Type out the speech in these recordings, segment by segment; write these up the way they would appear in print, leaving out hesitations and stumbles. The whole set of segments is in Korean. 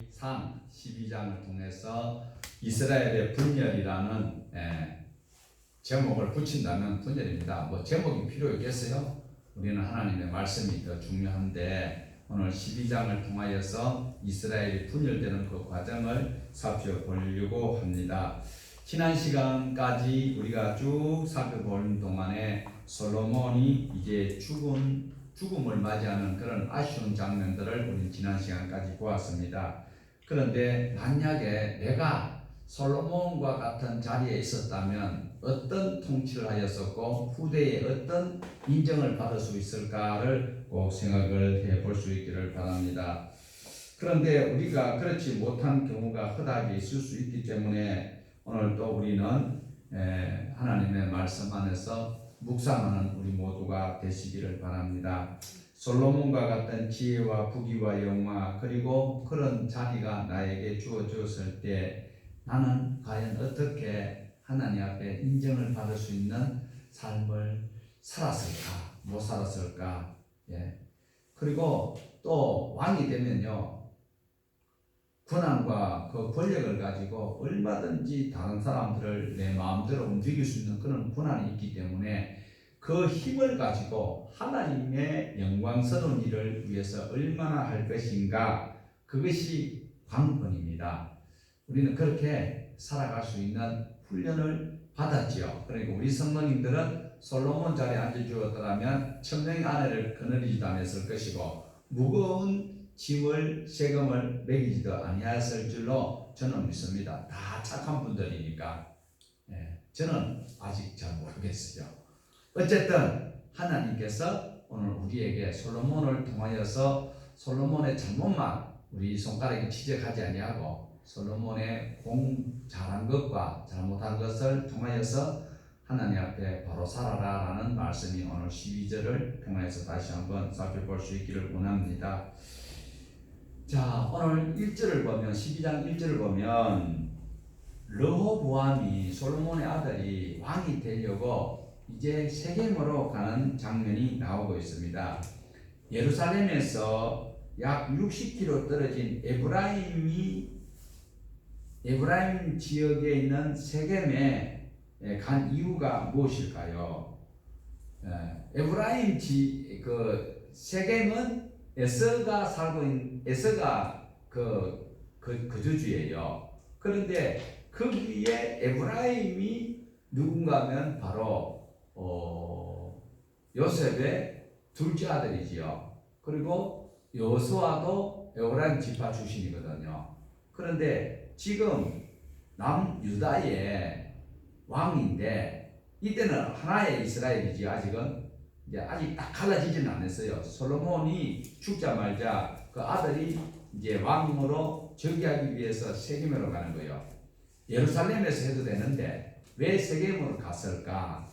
상 12장을 통해서 이스라엘의 분열이라는 제목을 붙인다면 분열입니다. 뭐 제목이 필요 있겠어요? 우리는 하나님의 말씀이 더 중요한데 오늘 12장을 통하여서 이스라엘이 분열되는 그 과정을 살펴보려고 합니다. 지난 시간까지 우리가 쭉 살펴보는 동안에 솔로몬이 이제 죽음을 맞이하는 그런 아쉬운 장면들을 우리 지난 시간까지 보았습니다. 그런데 만약에 내가 솔로몬과 같은 자리에 있었다면 어떤 통치를 하였었고 후대에 어떤 인정을 받을 수 있을까를 꼭 생각을 해볼 수 있기를 바랍니다. 그런데 우리가 그렇지 못한 경우가 허다하게 있을 수 있기 때문에 오늘 또 우리는 하나님의 말씀 안에서 묵상하는 우리 모두가 되시기를 바랍니다. 솔로몬과 같은 지혜와 부귀와 영화 그리고 그런 자리가 나에게 주어졌을 때 나는 과연 어떻게 하나님 앞에 인정을 받을 수 있는 삶을 살았을까 못 살았을까. 그리고 또 왕이 되면요 권한과 그 권력을 가지고 얼마든지 다른 사람들을 내 마음대로 움직일 수 있는 그런 권한이 있기 때문에 그 힘을 가지고 하나님의 영광스러운 일을 위해서 얼마나 할 것인가, 그것이 관건입니다. 우리는 그렇게 살아갈 수 있는 훈련을 받았지요. 그러니까 우리 성도님들은 솔로몬 자리에 앉아주었더라면 천명의 아내를 거느리지도 않았을 것이고 무거운 짐을 세금을 매기지도 아니하였을 줄로 저는 믿습니다. 다 착한 분들이니까. 저는 아직 잘 모르겠어요. 어쨌든 하나님께서 오늘 우리에게 솔로몬을 통하여서 솔로몬의 잘못만 우리 손가락에 지적하지 아니하고 솔로몬의 잘한 것과 잘못한 것을 통하여서 하나님 앞에 바로 살아라라는 말씀이 오늘 12절을 통해서 다시 한번 살펴볼 수 있기를 원합니다. 자, 오늘 1절을 보면 12장 1절을 보면 르호보암이 솔로몬의 아들이 왕이 되려고 이제 세겜으로 가는 장면이 나오고 있습니다. 예루살렘에서 약 60km 떨어진 에브라임 지역에 있는 세겜에 간 이유가 무엇일까요? 세겜은 에서가 살고 있는 에서가 거주지예요. 그런데 거기에 에브라임이 누군가면 바로 요셉의 둘째 아들이지요. 그리고 여호수아도 에브라임 지파 출신이거든요. 그런데 지금 남유다의 왕인데 이때는 하나의 이스라엘이지 아직은 아직 딱 갈라지지는 않았어요. 솔로몬이 죽자마자 그 아들이 이제 왕으로 즉위하기 위해서 세겜으로 가는 거예요. 예루살렘에서 해도 되는데 왜 세겜으로 갔을까?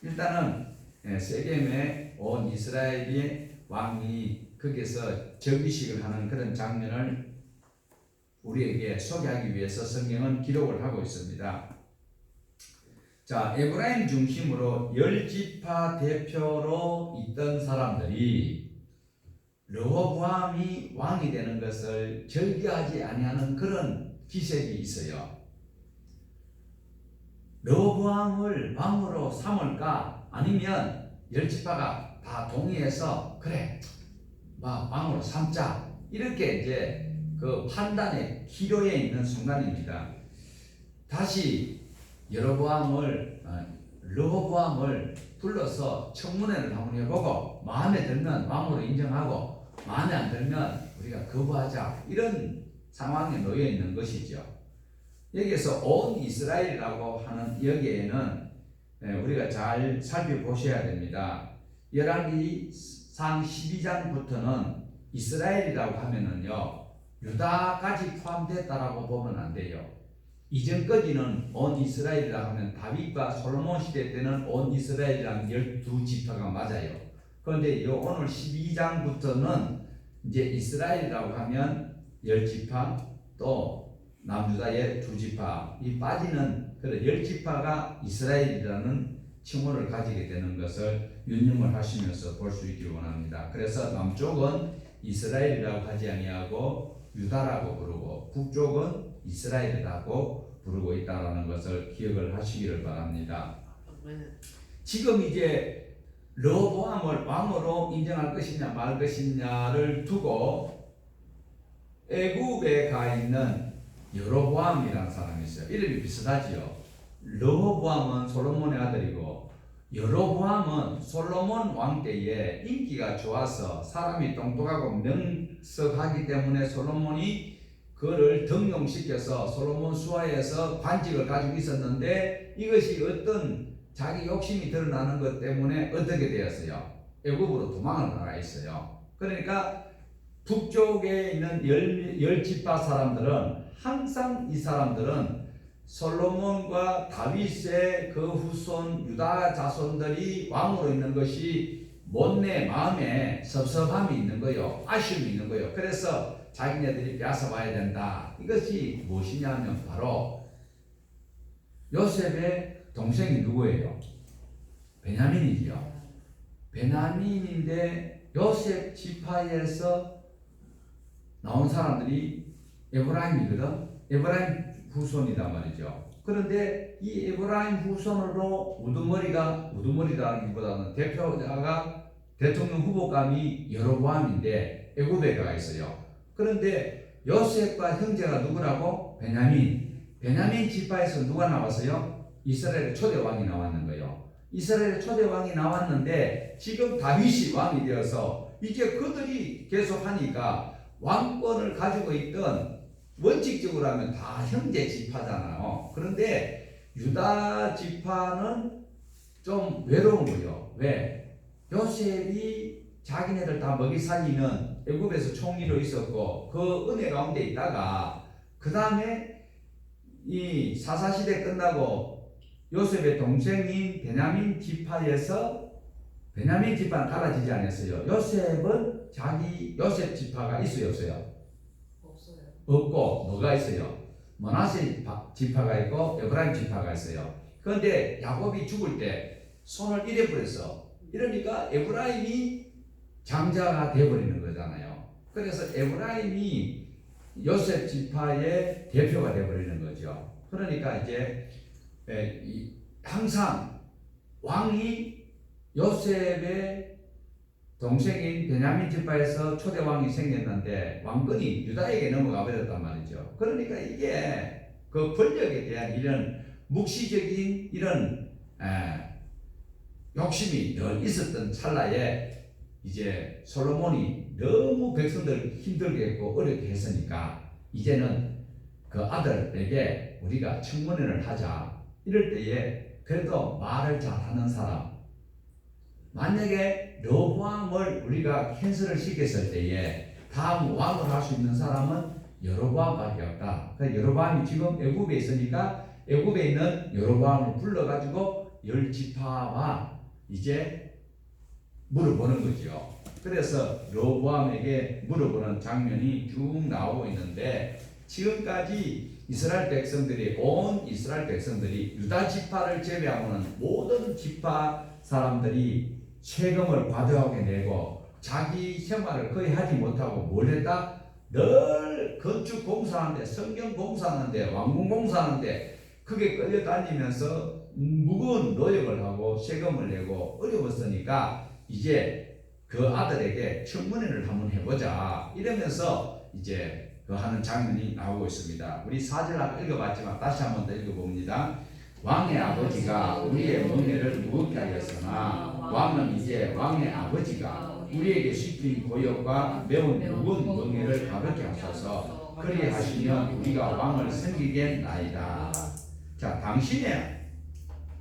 일단은 세겜에 온 이스라엘의 왕이 거기서 즉위식을 하는 그런 장면을 우리에게 소개하기 위해서 성경은 기록을 하고 있습니다. 자, 에브라임 중심으로 10지파 대표로 있던 사람들이 르호보암이 왕이 되는 것을 절개하지 아니하는 그런 기색이 있어요. 르호보암을 왕으로 삼을까 아니면 10지파가 다 동의해서 그래 왕으로 삼자 이렇게 이제 그 판단의 기로에 있는 순간입니다. 다시 르호보암을 불러서 청문회를 한번 해보고 마음에 들면 왕으로 인정하고 마음에 안 들면 우리가 거부하자 이런 상황에 놓여 있는 것이죠. 여기에서 온 이스라엘이라고 하는 여기에는 우리가 잘 살펴보셔야 됩니다. 열왕기상 12장부터는 이스라엘이라고 하면은요 유다까지 포함됐다라고 보면 안 돼요. 이전까지는 온 이스라엘이라고 하면 다윗과 솔로몬 시대 때는 온 이스라엘이라는 12지파가 맞아요. 그런데 오늘 12장부터는 이제 이스라엘이라고 하면 10지파 또 남유다의 2지파 이 빠지는 그런 10지파가 이스라엘이라는 칭호를 가지게 되는 것을 윤념을 하시면서 볼 수 있기를 원합니다. 그래서 남쪽은 이스라엘이라고 하지 아니하고 유다라고 부르고 북쪽은 이스라엘이라고 부르고 있다는 것을 기억을 하시기를 바랍니다. 지금 이제 르호보암을 왕으로 인정할 것이냐 말 것이냐를 두고 애굽에 가 있는 여로보암이라는 사람이 있어요. 이름이 비슷하지요. 르호보암은 솔로몬의 아들이고 여로보암은 솔로몬 왕 때에 인기가 좋아서 사람이 똑똑하고 명석하기 때문에 솔로몬이 그를 등용시켜서 솔로몬 수하에서 관직을 가지고 있었는데 이것이 어떤 자기 욕심이 드러나는 것 때문에 어떻게 되었어요? 애굽으로 도망을 나가 있어요. 그러니까 북쪽에 있는 열 지파 사람들은 항상 이 사람들은 솔로몬과 다윗의 그 후손 유다 자손들이 왕으로 있는 것이 못내 마음에 섭섭함이 있는 거요, 아쉬움이 있는 거요. 그래서 자기네들이 뺏어봐야 된다. 이것이 무엇이냐면 바로 요셉의 동생이 누구예요? 베냐민이지요. 베냐민인데 요셉 지파에서 나온 사람들이 에브라임이거든. 에브라임 후손이단 말이죠. 그런데 이 에브라임 후손으로 우두머리라기보다는 대표자가 대통령 후보감이 여로보암인데 애굽에 가 있어요. 그런데 요셉과 형제가 누구라고? 베냐민 지파에서 누가 나왔어요? 이스라엘의 초대 왕이 나왔는 거예요. 이스라엘의 초대 왕이 나왔는데 지금 다윗이 왕이 되어서 이제 그들이 계속 하니까 왕권을 가지고 있던 원칙적으로 하면 다 형제 지파잖아요. 그런데 유다 지파는 좀 외로운 거예요. 왜? 요셉이 자기네들 다 먹이 살리는 애굽에서 총리로 있었고 그 은혜 가운데 있다가 그 다음에 이 사사시대 끝나고 요셉의 동생인 베냐민 지파에서 베냐민 지파는 갈라지지 않았어요. 요셉은 요셉 지파가 있어요, 없어요? 없어요. 없고 뭐가 있어요? 므낫세 지파가 있고 에브라임 지파가 있어요. 그런데 야곱이 죽을 때 손을 잃어버렸어. 이러니까 에브라임이 장자가 되어버리는 거잖아요. 그래서 에브라임이 요셉 지파의 대표가 되어버리는 거죠. 그러니까 이제 항상 왕이 요셉의 동생인 베냐민 지파에서 초대 왕이 생겼는데 왕권이 유다에게 넘어가 버렸단 말이죠. 그러니까 이게 그 권력에 대한 이런 묵시적인 이런 욕심이 늘 있었던 찰나에 이제 솔로몬이 너무 백성들 힘들게 했고 어렵게 했으니까 이제는 그 아들에게 우리가 청문회를 하자. 이럴 때에 그래도 말을 잘하는 사람, 만약에 르호보암을 우리가 캔슬을 시켰을 때에 다음 왕을 할 수 있는 사람은 여로보암밖에 없다. 그 여로보암이 지금 애굽에 있으니까 애굽에 있는 여로보암을 불러가지고 열 지파와 이제 물어보는 거죠. 그래서 르호보암에게 물어보는 장면이 쭉 나오고 있는데 지금까지 이스라엘 백성들이 온 이스라엘 백성들이 유다 지파를 제외하고는 모든 지파 사람들이 세금을 과도하게 내고 자기 생활을 거의 하지 못하고 뭘 했다? 늘 건축 공사하는데 성경 공사하는데 왕궁 공사하는데 그게 끌려다니면서 무거운 노력을 하고 세금을 내고 어려웠으니까 이제 그 아들에게 청문회를 한번 해보자 이러면서 이제 그 하는 장면이 나오고 있습니다. 우리 4절 아까 읽어봤지만 다시 한번 더 읽어봅니다. 왕의 아버지가 우리의 멍에를 무겁게 하였으나 왕은 이제 왕의 아버지가 우리에게 시킨 고역과 매우 무거운 멍에를 가볍게 하소서. 그리하시면 우리가 왕을 섬기겠나이다. 자,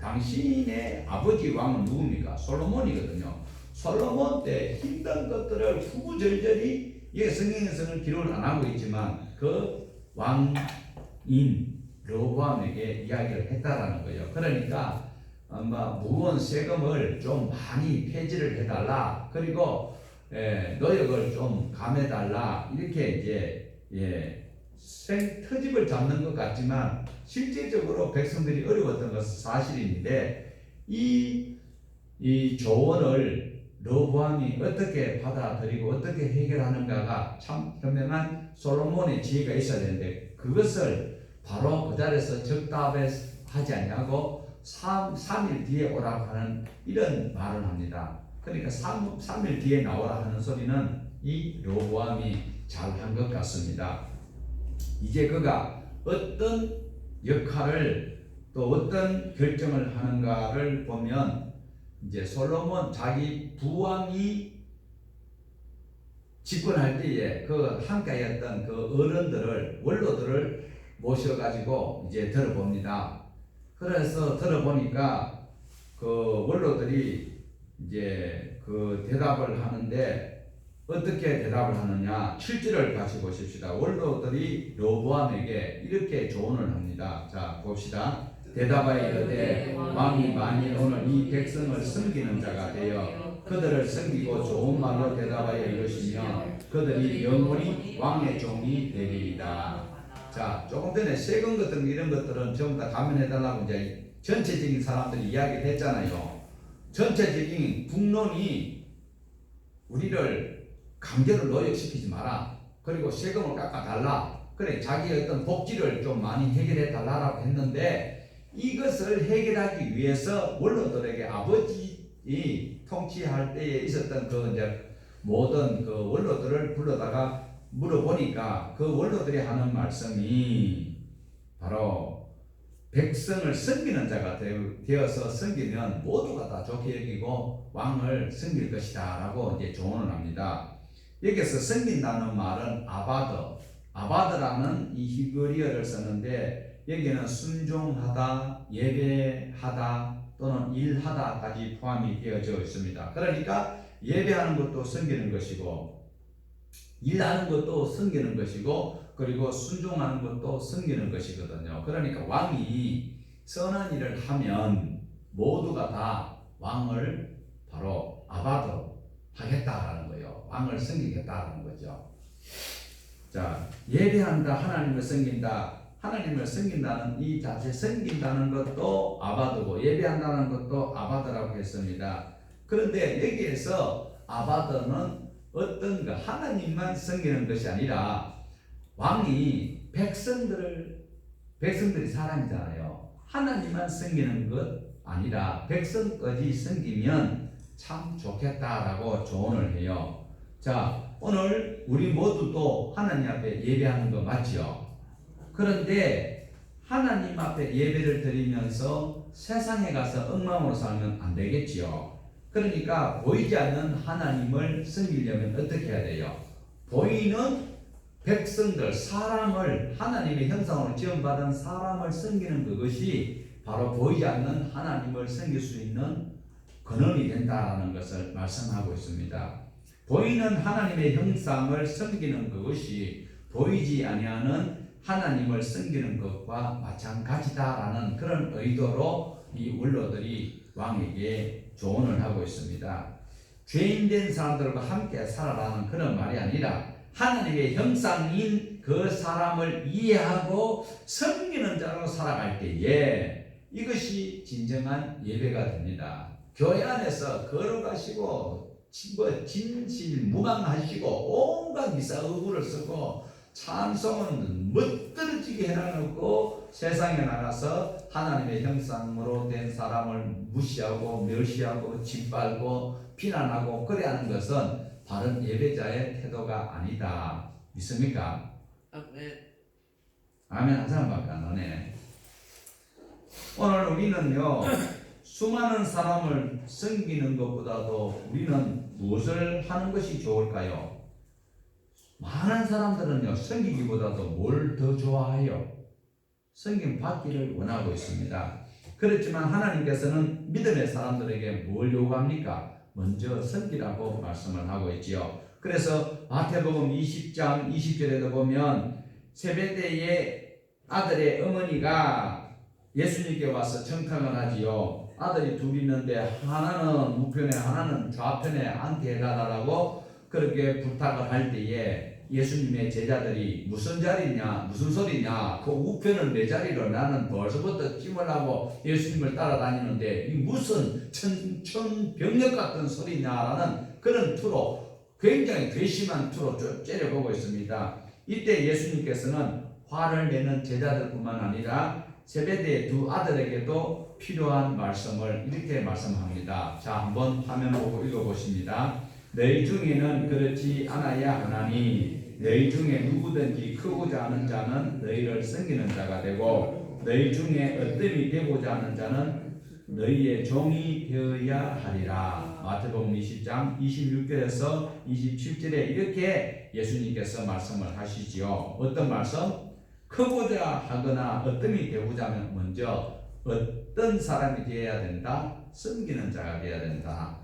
당신의 아버지 왕은 누굽니까? 솔로몬이거든요. 솔로몬 때 힘든 것들을 구구절절히 성경에서는 기록을 안 하고 있지만 그 왕인 르호보암에게 이야기를 했다라는 거예요. 그러니까 무거운 세금을 좀 많이 폐지를 해달라. 그리고 노역을 좀 감해달라. 이렇게 이제 터집을 잡는 것 같지만 실제적으로 백성들이 어려웠던 것은 사실인데 이 조언을 르호보암이 어떻게 받아들이고 어떻게 해결하는가가 참 현명한 솔로몬의 지혜가 있어야 되는데 그것을 바로 그 자리에서 적답하지 아니하고 3일 뒤에 오라고 하는 이런 말을 합니다. 그러니까 3일 뒤에 나오라 하는 소리는 이 르호보암이 잘한 것 같습니다. 이제 그가 어떤 역할을 또 어떤 결정을 하는가를 보면 이제 솔로몬 자기 부왕이 집권할 때에 그 함께했던 그 어른들을 원로들을 모셔가지고 이제 들어봅니다. 그래서 들어보니까 그 원로들이 이제 그 대답을 하는데 어떻게 대답을 하느냐 7절을 같이 보십시다. 원로들이 르호보암에게 이렇게 조언을 합니다. 자 봅시다. 대답하여 이르되 왕이 만일 오늘 이 백성을 섬기는 자가 되어 그들을 섬기고 좋은 말로 대답하여 이르시면 그들이 영원히 왕의 종이 되리이다. 자 조금 전에 세금 것들 이런 것들은 전부 다 감면해달라고 이제 전체적인 사람들이 이야기를 했잖아요. 전체적인 국론이 우리를 강제로 노역시키지 마라. 그리고 세금을 깎아달라. 그래 자기의 어떤 복지를 좀 많이 해결해 달라고 했는데 이것을 해결하기 위해서 원로들에게 아버지 통치할 때에 있었던 그 이제 모든 그 원로들을 불러다가 물어보니까 그 원로들이 하는 말씀이 바로 백성을 섬기는 자가 되어서 섬기면 모두가 다 좋게 여기고 왕을 섬길 것이다 라고 이제 조언을 합니다. 여기서 섬긴다는 말은 아바드라는 이 히브리어를 쓰는데 여기는 순종하다, 예배하다 또는 일하다까지 포함이 되어져 있습니다. 그러니까 예배하는 것도 섬기는 것이고 일하는 것도 섬기는 것이고 그리고 순종하는 것도 섬기는 것이거든요. 그러니까 왕이 선한 일을 하면 모두가 다 왕을 바로 아바드 하겠다라는 거예요. 왕을 섬기겠다라는 거죠. 자, 예배한다, 하나님을 섬긴다. 하나님을 섬긴다는 이 자체 섬긴다는 것도 아바드고 예배한다는 것도 아바드라고 했습니다. 그런데 여기에서 아바드는 어떤 그 하나님만 섬기는 것이 아니라 왕이 백성들이 사람이잖아요. 하나님만 섬기는 것 아니라 백성까지 섬기면 참 좋겠다라고 조언을 해요. 자, 오늘 우리 모두도 하나님 앞에 예배하는 거 맞죠? 그런데 하나님 앞에 예배를 드리면서 세상에 가서 엉망으로 살면 안 되겠지요. 그러니까 보이지 않는 하나님을 섬기려면 어떻게 해야 돼요? 보이는 백성들, 사람을 하나님의 형상으로 지음받은 사람을 섬기는 그것이 바로 보이지 않는 하나님을 섬길 수 있는 근원이 된다라는 것을 말씀하고 있습니다. 보이는 하나님의 형상을 섬기는 그것이 보이지 아니하는 하나님을 섬기는 것과 마찬가지다라는 그런 의도로 이 원로들이 왕에게 조언을 하고 있습니다. 죄인된 사람들과 함께 살아라는 그런 말이 아니라 하나님의 형상인 그 사람을 이해하고 섬기는 자로 살아갈 때에 이것이 진정한 예배가 됩니다. 교회 안에서 걸어가시고 진실무망하시고 온갖 미사의구를 쓰고 찬송은 멋들어지게 해놔놓고 세상에 나가서 하나님의 형상으로 된 사람을 무시하고 멸시하고 짓밟고 비난하고 그래 하는 것은 바른 예배자의 태도가 아니다. 믿습니까? 아멘 한 사람밖에 안 하네. 오늘 우리는요 수많은 사람을 섬기는 것보다도 우리는 무엇을 하는 것이 좋을까요? 많은 사람들은요 섬기기보다도 뭘 더 좋아해요? 섬김 받기를 원하고 있습니다. 그렇지만 하나님께서는 믿음의 사람들에게 뭘 요구합니까? 먼저 섬기라고 말씀을 하고 있지요. 그래서 마태복음 20장 20절에도 보면 세베대의 아들의 어머니가 예수님께 와서 청탁을 하지요. 아들이 둘 있는데 하나는 우편에 하나는 좌편에 앉게 해달라고 그렇게 부탁을 할 때에 예수님의 제자들이 무슨 자리냐, 무슨 소리냐, 그 우편을 내 자리로 나는 벌써부터 찜으려고 예수님을 따라다니는데 이 무슨 천병력 같은 소리냐라는 그런 투로 굉장히 괘씸한 투로 째려보고 있습니다. 이때 예수님께서는 화를 내는 제자들뿐만 아니라 세베대의 두 아들에게도 필요한 말씀을 이렇게 말씀합니다. 자, 한번 화면 보고 읽어보십니다. 너희 중에는 그렇지 않아야 하나니 너희 중에 누구든지 크고자 하는 자는 너희를 섬기는 자가 되고 너희 중에 어뜸이 되고자 하는 자는 너희의 종이 되어야 하리라. 마태복음 20장 26절에서 27절에 이렇게 예수님께서 말씀을 하시지요. 어떤 말씀? 크고자 하거나 어뜸이 되고자 하면 먼저 어떤 사람이 되어야 된다? 섬기는 자가 되어야 된다.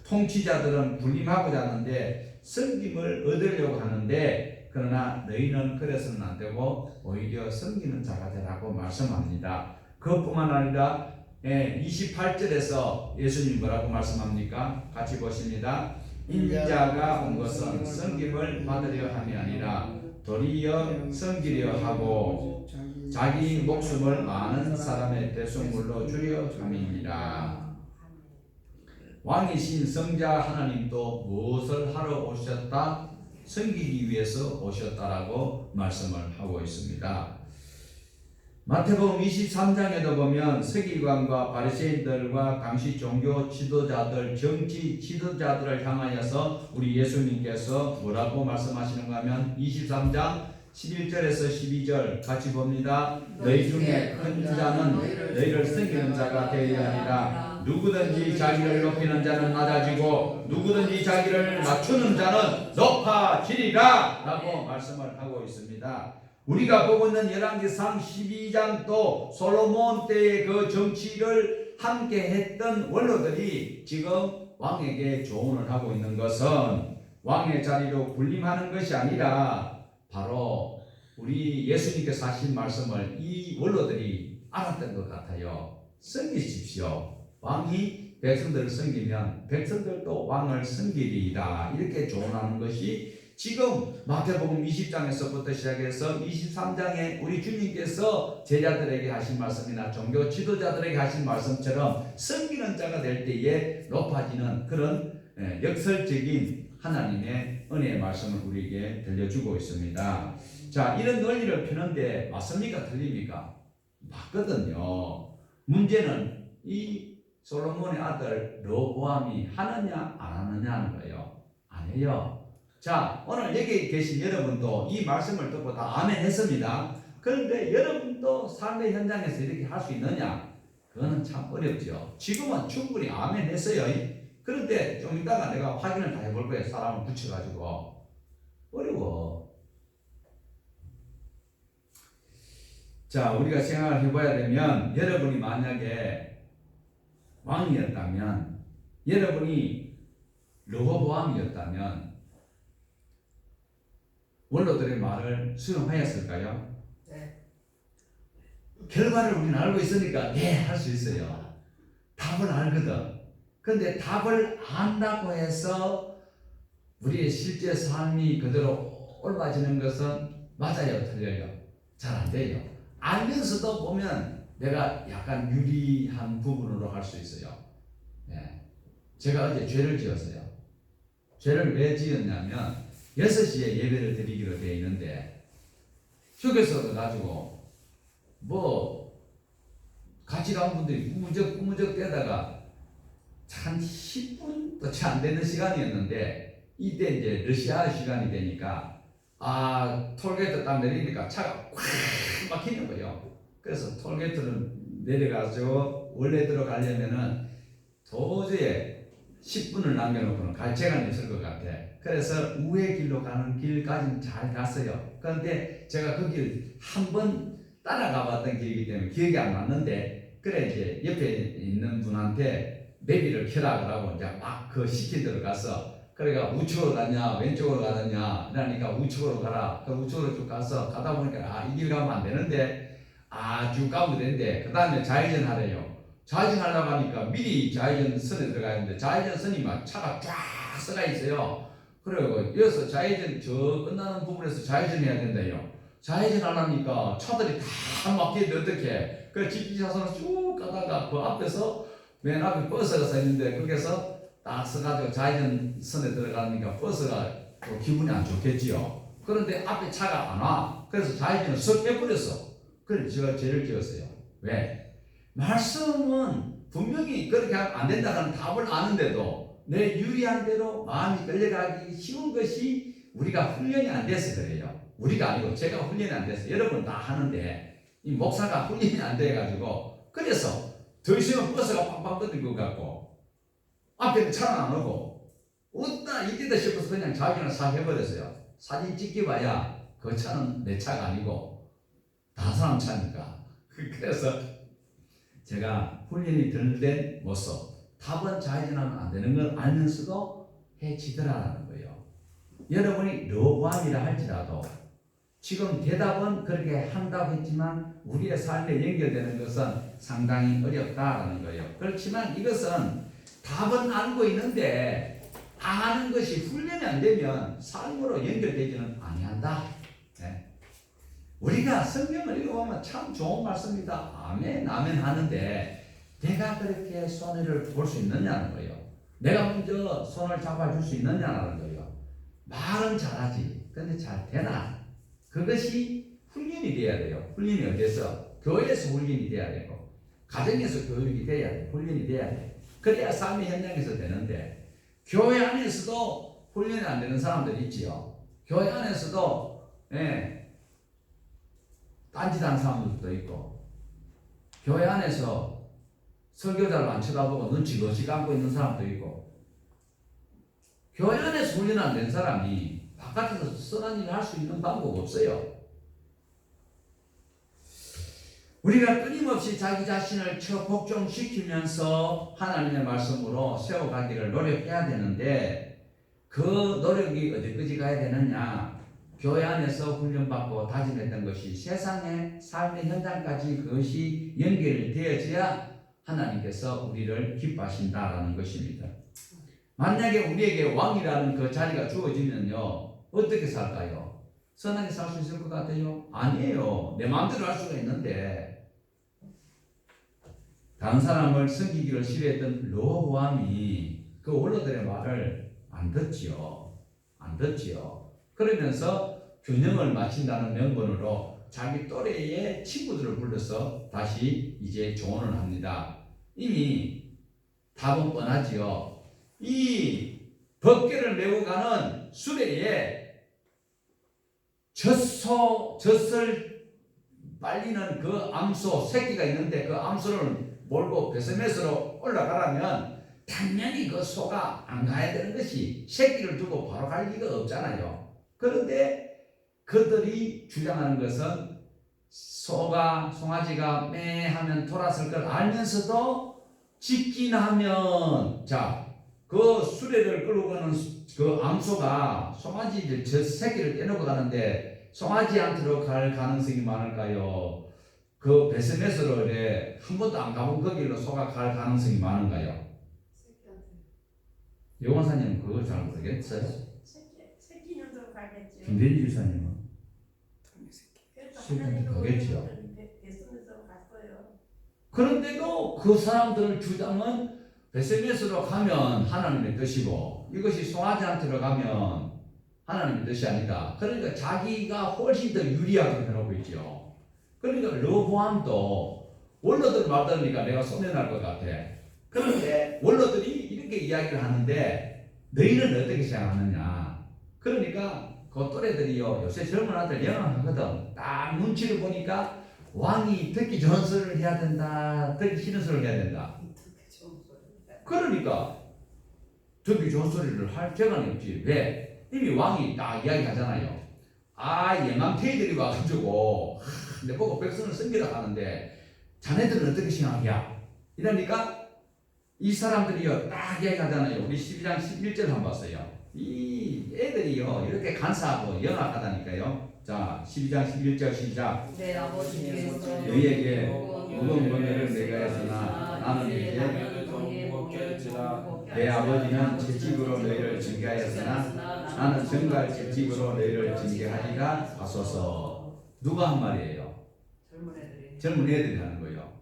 통치자들은 군림하고자 하는데 섬김을 얻으려고 하는데 그러나 너희는 그래서는 안 되고 오히려 섬기는 자가 되라고 말씀합니다. 그것뿐만 아니라 28절에서 예수님 뭐라고 말씀합니까? 같이 보십니다. 인자가 온 것은 섬김을 받으려 함이 아니라 도리어 섬기려 하고 자기 목숨을 많은 사람의 대속물로 주려 함이니라. 왕이신 성자 하나님도 무엇을 하러 오셨다? 섬기기 위해서 오셨다라고 말씀을 하고 있습니다. 마태복음 23장에도 보면 서기관과 바리새인들과 당시 종교 지도자들, 정치 지도자들을 향하여서 우리 예수님께서 뭐라고 말씀하시는가 하면 23장 11절에서 12절 같이 봅니다. 너희 중에 큰 자는 너희를 섬기는 자가 되어야 하니라. 누구든지 자기를 높이는 자는 낮아지고 누구든지 자기를 낮추는 자는 높아지리라 라고 말씀을 하고 있습니다. 우리가 보고 있는 열왕기상 12장도 솔로몬 때의 그 정치를 함께 했던 원로들이 지금 왕에게 조언을 하고 있는 것은 왕의 자리로 군림하는 것이 아니라 바로 우리 예수님께서 하신 말씀을 이 원로들이 알았던 것 같아요. 섬기십시오. 왕이 백성들을 섬기면 백성들도 왕을 섬기리이다. 이렇게 조언하는 것이 지금 마태복음 20장에서부터 시작해서 23장에 우리 주님께서 제자들에게 하신 말씀이나 종교 지도자들에게 하신 말씀처럼 섬기는 자가 될 때에 높아지는 그런 역설적인 하나님의 은혜의 말씀을 우리에게 들려주고 있습니다. 자, 이런 논리를 펴는데 맞습니까? 틀립니까? 맞거든요. 문제는 이 솔로몬의 아들 르호보암이 하느냐 안 하느냐는 거예요. 안 해요. 자, 오늘 여기 계신 여러분도 이 말씀을 듣고 다 아멘 했습니다. 그런데 여러분도 삶의 현장에서 이렇게 할 수 있느냐? 그거는 참 어렵죠. 지금은 충분히 아멘 했어요. 그런데 좀 이따가 내가 확인을 다 해볼 거예요. 사람을 붙여가지고. 어려워. 자, 우리가 생각을 해봐야 되면 여러분이 만약에 왕이었다면, 여러분이 르호보암이었다면 원로들의 말을 수용하였을까요? 네. 결과를 우리는 알고 있으니까 네, 할 수 있어요. 답을 알거든. 그런데 답을 안다고 해서 우리의 실제 삶이 그대로 옳아지는 것은 맞아요, 틀려요? 잘 안 돼요. 알면서도 보면 내가 약간 유리한 부분으로 할 수 있어요. 네. 제가 어제 죄를 지었어요. 죄를 왜 지었냐면 6시에 예배를 드리기로 되어 있는데 휴게소를 가지고 같이 간 분들이 꾸무적 대다가 한 10분도 채 안 되는 시간이었는데 이때 이제 러시아 시간이 되니까 톨게이트 딱 내리니까 차가 꽉 막히는 거예요. 그래서 톨게이트를 내려가서 원래대로 가려면은 도저히 10분을 남겨놓고는 갈 시간이 없을 것 같아. 그래서 우회 길로 가는 길까지는 잘 갔어요. 그런데 제가 그 길 한 번 따라가 봤던 길이기 때문에 기억이 안 났는데, 그래 이제 옆에 있는 분한테 내비를 켜라 그러고 이제 막 그 시킨 대로 갔어. 그러니까 우측으로 가냐 왼쪽으로 가느냐 그러니까 우측으로 가라. 그 우측으로 쭉 가서 가다 보니까 이 길 가면 안 되는데 쭉 가면 되는데 그 다음에 좌회전 하래요. 좌회전 하려고 하니까 미리 좌회전 선에 들어가야 되는데 좌회전 선이 막 차가 쫙 서가 있어요. 그래요. 여기서 좌회전 저 끝나는 부분에서 좌회전 해야 된다요. 좌회전 하려니까 차들이 다 막히는데 어떻게? 그래 직진차선을 쭉 가다가 그 앞에서 맨 앞에 버스가 서 있는데 거기서 딱 서가지고 좌회전선에 들어가니까 버스가 기분이 안 좋겠지요. 그런데 앞에 차가 안 와. 그래서 좌회전을 석 해버렸어. 그래서 제가 죄를 지었어요. 왜? 말씀은 분명히 그렇게 하면 안 된다는 답을 아는데도 내 유리한 대로 마음이 끌려가기 쉬운 것이 우리가 훈련이 안 돼서 그래요. 우리가 아니고 제가 훈련이 안 돼서 여러분 다 하는데 이 목사가 훈련이 안 돼가지고 그래서 더 있으면 버스가 빵빵 터질 것 같고 앞에는 차는 안 오고 어디다 이때다 싶어서 그냥 자기는 사 해버렸어요. 사진 찍기 봐야 그 차는 내 차가 아니고 다른 사람 차니까. 그래서 제가 훈련이 덜 된 모습 답은 좌회전하면 안 되는 걸 알면서도 해치더라라는 거예요. 여러분이 러브함이라 할지라도 지금 대답은 그렇게 한다고 했지만 우리의 삶에 연결되는 것은 상당히 어렵다라는 거예요. 그렇지만 이것은 답은 알고 있는데 아는 것이 훈련이 안 되면 삶으로 연결되지는 아니한다. 네. 우리가 성경을 읽어보면 참 좋은 말씀입니다. 아멘 아멘 하는데 내가 그렇게 손해를 볼 수 있느냐는 거예요. 내가 먼저 손을 잡아줄 수 있느냐는 거예요. 말은 잘하지. 근데 잘 되나? 그것이 훈련이 돼야 돼요. 훈련이 어디서? 교회에서 훈련이 돼야 되고 가정에서 교육이 돼야 돼. 훈련이 돼야 돼. 그래야 삶의 현장에서 되는데 교회 안에서도 훈련이 안 되는 사람들이 있지요. 교회 안에서도 딴짓하는 사람들도 있고 교회 안에서 설교자를 안 쳐다보고 눈치 거시 감고 있는 사람도 있고 교회 안에서 훈련 안 된 사람이 바깥에서 선한 일을 할 수 있는 방법 없어요. 우리가 끊임없이 자기 자신을 복종시키면서 하나님의 말씀으로 세워가기를 노력해야 되는데 그 노력이 어디까지 가야 되느냐? 교회 안에서 훈련받고 다짐했던 것이 세상의 삶의 현장까지 그것이 연결되어져야 하나님께서 우리를 기뻐하신다라는 것입니다. 만약에 우리에게 왕이라는 그 자리가 주어지면요 어떻게 살까요? 선하게 살 수 있을 것 같아요? 아니에요. 내 마음대로 할 수가 있는데 다른 사람을 섬기기를 싫어했던 로보암이 그 원로들의 말을 안 듣지요. 그러면서 균형을 맞춘다는 명분으로 자기 또래의 친구들을 불러서 다시 이제 조언을 합니다. 이미 답은 뻔하지요. 이 벗개를 메고 가는 수레에 젖을 빨리는 그 암소 새끼가 있는데 그 암소를 몰고 베스메스로 올라가려면 당연히 그 소가 안 가야 되는 것이 새끼를 두고 바로 갈 리가 없잖아요. 그런데 그들이 주장하는 것은 송아지가 매 하면 돌아설 걸 알면서도 직진하면 그 수레를 끌고 가는 그 암소가 송아지 젖 새끼를 떼놓고 가는데 송아지한테로 갈 가능성이 많을까요? 그 베스메스로 한 번도 안 가본 그 길로 소가 갈 가능성이 많은가요? 요원사님 그거 잘 모르겠어요? 새끼년도 가겠죠. 김대리 주사님은? 새끼년도 가겠죠. 베스메스로 갈 거예요. 그런데도 그 사람들의 주장은 베스메스로 가면 하나님의 뜻이고 이것이 송아지한테로 가면 하나님의 뜻이 아니다. 그러니까 자기가 훨씬 더 유리하게 해놓고 있죠. 그러니까 르호암도 원로들 말 들으니까 내가 손해날 것 같아. 그런데 원로들이 이렇게 이야기를 하는데 너희는 어떻게 생각하느냐. 그러니까 그 또래들이요 요새 젊은 아들 영악하거든. 딱 눈치를 보니까 왕이 듣기 좋은 소리를 해야 된다, 듣기 싫은 소리를 해야 된다. 그러니까 듣기 좋은 소리를 할 재간이 없지. 왜? 이미 왕이 딱 이야기하잖아요. 영암태이들이 와가지고 내 보고 백성을 섬기라 하는데 자네들은 어떻게 생각이야? 이러니까 이 사람들이요 딱 이야기하잖아요. 우리 12장 11절 한번 봤어요. 이 애들이요 이렇게 간사하고 영악하다니까요. 자 12장 11절 시작. 내 아버지께서 너희에게 무거운 권능을 내가 했으나 나는 이제 내 아버지는 채찍으로 너희를 증가하였으나 나는 정갈지 집으로 너희를 징계하리라 하소서. 누가 한 말이에요? 젊은 애들이 하는 거예요.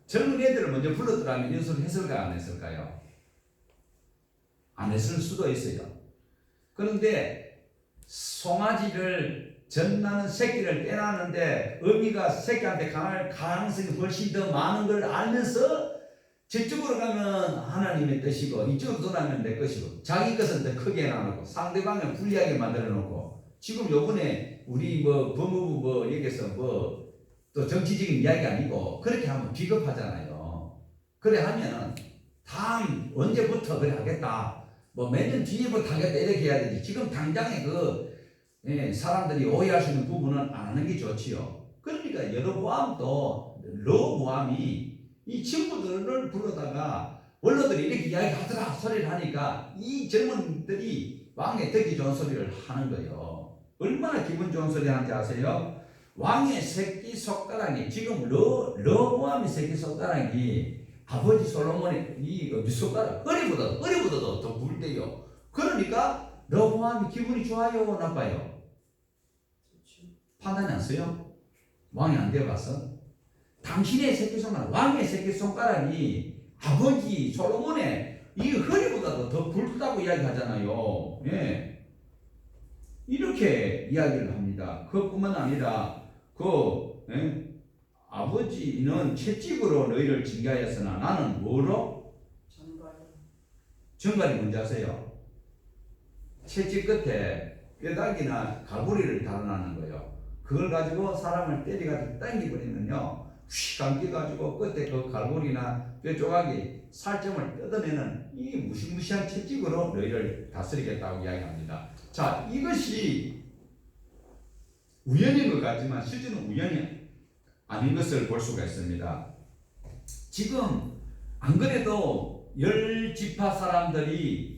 젊은 애들을 먼저 불렀더라면 이런 소리 했을까 안 했을까요? 안 했을 수도 있어요. 그런데 송아지를 전나는 새끼를 떼나는데 어미가 새끼한테 강할 가능성이 훨씬 더 많은 걸 알면서 저쪽으로 가면 하나님의 뜻이고 이쪽으로 돌아가면 내 것이고 자기 것은 더 크게 나누고 상대방을 불리하게 만들어 놓고 지금 요번에 우리 법무부 여기서 또 정치적인 이야기 아니고 그렇게 하면 비겁하잖아요. 그래 하면은 다음 언제부터 그래 하겠다 몇 년 뒤에부터 하겠다 이렇게 해야 되지. 지금 당장에 사람들이 오해할 수 있는 부분은 안 하는 게 좋지요. 그러니까 여로보암도 르호보암이 이 친구들을 불러다가 원로들이 이렇게 이야기하더라 소리를 하니까 이 젊은들이 왕의 듣기 좋은 소리를 하는 거예요. 얼마나 기분 좋은 소리 하는지 아세요? 왕의 새끼 손가락이 지금 르호보암의 새끼 손가락이 아버지 솔로몬의 이 손가락 허리보다도 더 굵대요. 그러니까 르호보암이 기분이 좋아요 나빠요? 판단이 안 써요? 왕이 안 되어봐서 당신의 새끼손가락, 왕의 새끼손가락이 아버지 솔로몬의 이 허리보다도 더 굵다고 이야기하잖아요. 예. 이렇게 이야기를 합니다. 그것뿐만 아니라 아버지는 채찍으로 너희를 징계하였으나 나는 뭐로? 정갈이 뭔지 아세요? 채찍 끝에 뼈다귀나 가구리를 달아나는 거예요. 그걸 가지고 사람을 때려가지고 당기버리면요 휙 감겨가지고 끝에 그 갈고리나 뼈 조각이 살점을 뜯어내는 이 무시무시한 채찍으로 너희를 다스리겠다고 이야기합니다. 자, 이것이 우연인 것 같지만 실제는 우연이 아닌 것을 볼 수가 있습니다. 지금 안 그래도 10지파 사람들이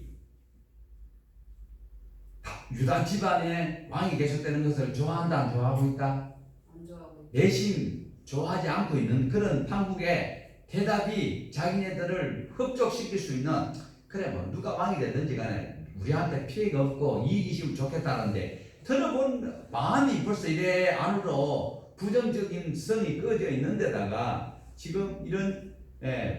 유다 집안에 왕이 계속되는 것을 좋아한다 안 좋아하고 있다? 안 좋아하고 내심 좋아하지 않고 있는 그런 판국의 대답이 자기네들을 흡족시킬 수 있는 그래 뭐 누가 왕이 되든지 간에 우리한테 피해가 없고 이익이 있으면 좋겠다는데 들어본 마음이 벌써 이래 안으로 부정적인 성이 꺼져 있는 데다가 지금 이런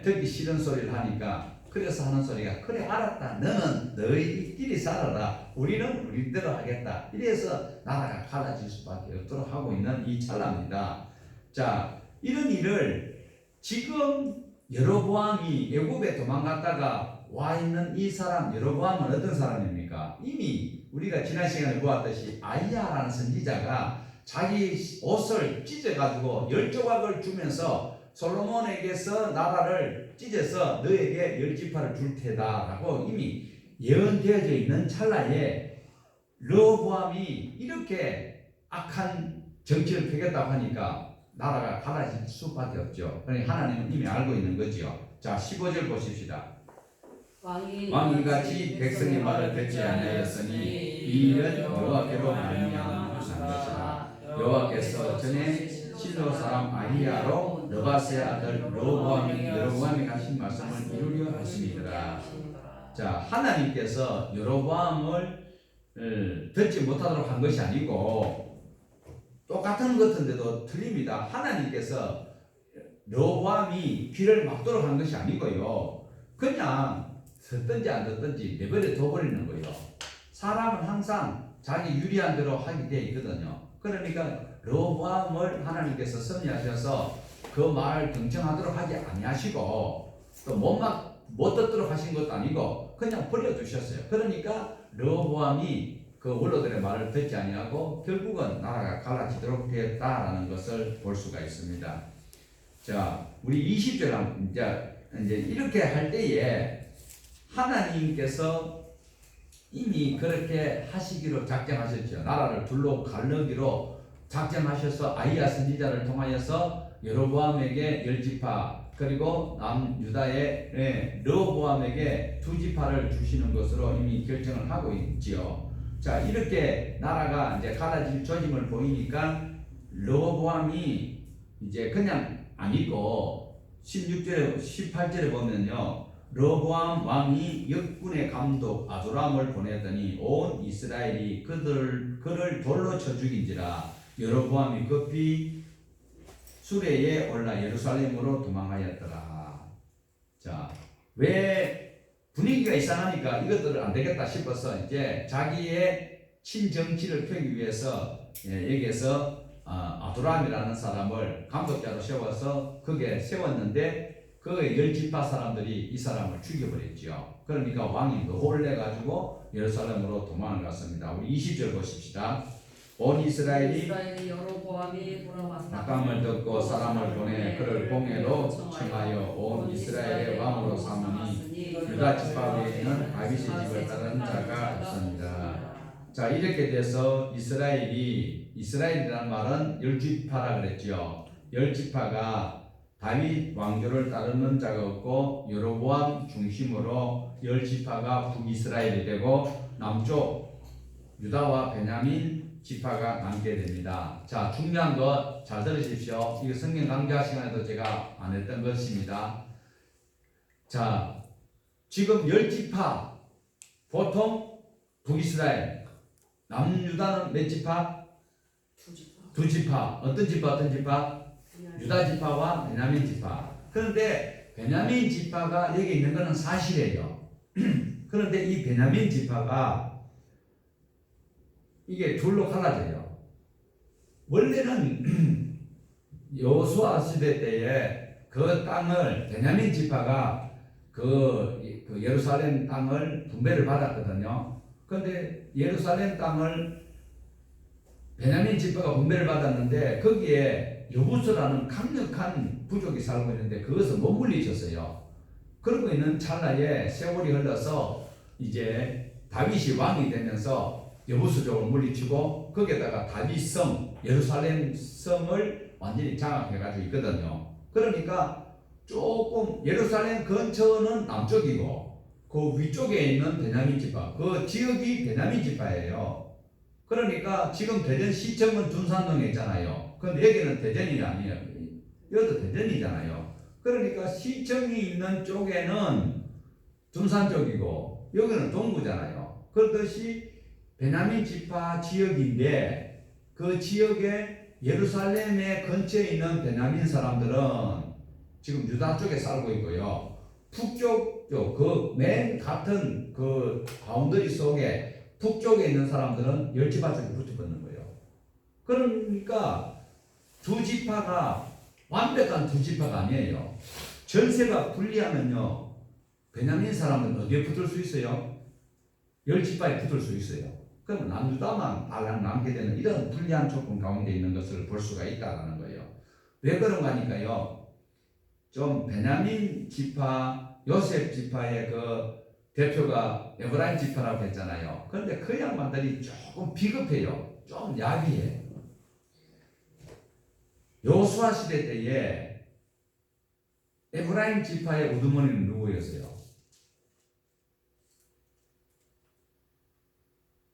듣기 싫은 소리를 하니까 그래서 하는 소리가 그래 알았다 너는 너희끼리 살아라 우리는 우리대로 하겠다 이래서 나라가 갈라질 수밖에 없도록 하고 있는 이 찰나입니다. 자, 이런 일을 지금 여로보암이 애굽에 도망갔다가 와 있는 이 사람 여로보암은 어떤 사람입니까? 이미 우리가 지난 시간에 보았듯이 아이야라는 선지자가 자기 옷을 찢어가지고 10조각을 주면서 솔로몬에게서 나라를 찢어서 너에게 10지파를 줄 테다라고 이미 예언되어져 있는 찰나에 르호보암이 이렇게 악한 정치를 펴겠다고 하니까 나라가 갈라질 수밖에 없죠. 그러니까 하나님은 이미 알고 있는 거죠. 자, 15절 보십시다. 왕이 같이 백성의 말을 듣지 아니하였으니 이 일은 여호와께로 말미암아 한 것이라. 여호와께서 전에 실로 사람 아히야로 느바스의 아들 여로보암이 하신 말씀을 이루려 하심이더라. 자, 하나님께서 여로보암을 듣지 못하도록 한 것이 아니고 똑같은 것 같은데도 틀립니다. 하나님께서 여로보암이 귀를 막도록 한 것이 아니고요. 그냥 듣든지 안 듣든지 내버려 둬버리는 거예요. 사람은 항상 자기 유리한 대로 하게 되어 있거든요. 그러니까 르호보암을 하나님께서 섭리하셔서 그 말을 경청하도록 하지 아니하시고 또 못 듣도록 하신 것도 아니고 그냥 버려두셨어요. 그러니까 르호보암이 그 원로들의 말을 듣지 아니하고 결국은 나라가 갈라지도록 되었다라는 것을 볼 수가 있습니다. 자, 우리 20절 이제 이렇게 할 때에 하나님께서 이미 그렇게 하시기로 작정하셨죠. 나라를 둘로 갈르기로 작정하셔서 아히야 선지자를 통하여서 여로보암에게 10지파 그리고 남유다의 르호보암에게 2지파를 주시는 것으로 이미 결정을 하고 있지요. 자, 이렇게 나라가 이제 갈라질 조짐을 보이니까 르호보암이 이제 그냥 아니고 16절에 18절에 보면요. 르호보암 왕이 역군의 감독 아도람을 보내더니 온 이스라엘이 그를 돌로 쳐 죽인지라. 여로보암이 급히 수레에 올라 예루살렘으로 도망하였더라. 자, 왜 분위기가 이상하니까 이것들은 안 되겠다 싶어서 이제 자기의 친정치를 펴기 위해서 여기에서 아도람이라는 사람을 감독자로 세워서 거기에 세웠는데 그 10지파 사람들이 이 사람을 죽여버렸죠. 그러니까 왕이 놀래가지고 예루살렘으로 도망을 갔습니다. 우리 20절 보십시다. 온 이스라엘이 여로보암이 돌아와서 낙감을 듣고 사람을 보내 그를 공회로 청하여 온 이스라엘의 왕으로 삼으니 유다 지파 외에는 다윗의 집을 따르는 자가 없습니다. 자, 이렇게 돼서 이스라엘이라는 말은 10지파라 그랬죠. 10지파가 다윗 왕조를 따르는 자가 없고 여로보암 중심으로 10지파가 북이스라엘이 되고 남쪽 유다와 베냐민 지파가 남게 됩니다. 자, 중요한 것 잘 들으십시오. 이거 성경 강좌 시간에도 제가 안 했던 것입니다. 자, 지금 10지파 보통 북이스라엘, 남유다는 몇 지파? 두 지파. 어떤 지파? 유다 지파와 베냐민 지파. 그런데 베냐민 지파가 여기 있는 것은 사실이에요. 그런데 이 베냐민 지파가 이게 둘로 갈라져요. 원래는 여호수아 시대 때에 그 땅을 베냐민 지파가 그 예루살렘 땅을 분배를 받았거든요. 그런데 예루살렘 땅을 베냐민 지파가 분배를 받았는데 거기에 여부스라는 강력한 부족이 살고 있는데 그것을 못 물리쳤어요. 그러고 있는 찰나에 세월이 흘러서 이제 다윗이 왕이 되면서 여부스족을 물리치고 거기에다가 다윗성, 예루살렘 성을 완전히 장악해가지고 있거든요. 그러니까 조금 예루살렘 근처는 남쪽이고 그 위쪽에 있는 베냐민 지파, 그 지역이 베냐민 지파예요. 그러니까 지금 대전 시청은 둔산동에 있잖아요. 근데 여기는 대전이 아니에요. 여기도 대전이잖아요. 그러니까 시청이 있는 쪽에는 둔산 쪽이고 여기는 동구잖아요. 그렇듯이 베냐민 지파 지역인데 그 지역에 예루살렘의 근처에 있는 베냐민 사람들은 지금 유다 쪽에 살고 있고요. 북쪽 그 맨 같은 그 바운더리 속에 북쪽에 있는 사람들은 10지파 쪽에 붙어 있는 거예요. 그러니까 두 지파가 완벽한 두 지파가 아니에요. 전세가 불리하면요, 베냐민 사람은 어디에 붙을 수 있어요? 10지파에 붙을 수 있어요. 그럼 남유다만 남게 되는 이런 불리한 조건 가운데 있는 것을 볼 수가 있다는 거예요. 왜 그런가 하니까요, 좀 베냐민 지파, 요셉 지파의 그 대표가 에브라임 지파라고 했잖아요. 그런데 그 양반들이 조금 비겁해요. 좀 야비해. 여호수아 시대 때에 에브라임 지파의 우두머리는 누구였어요?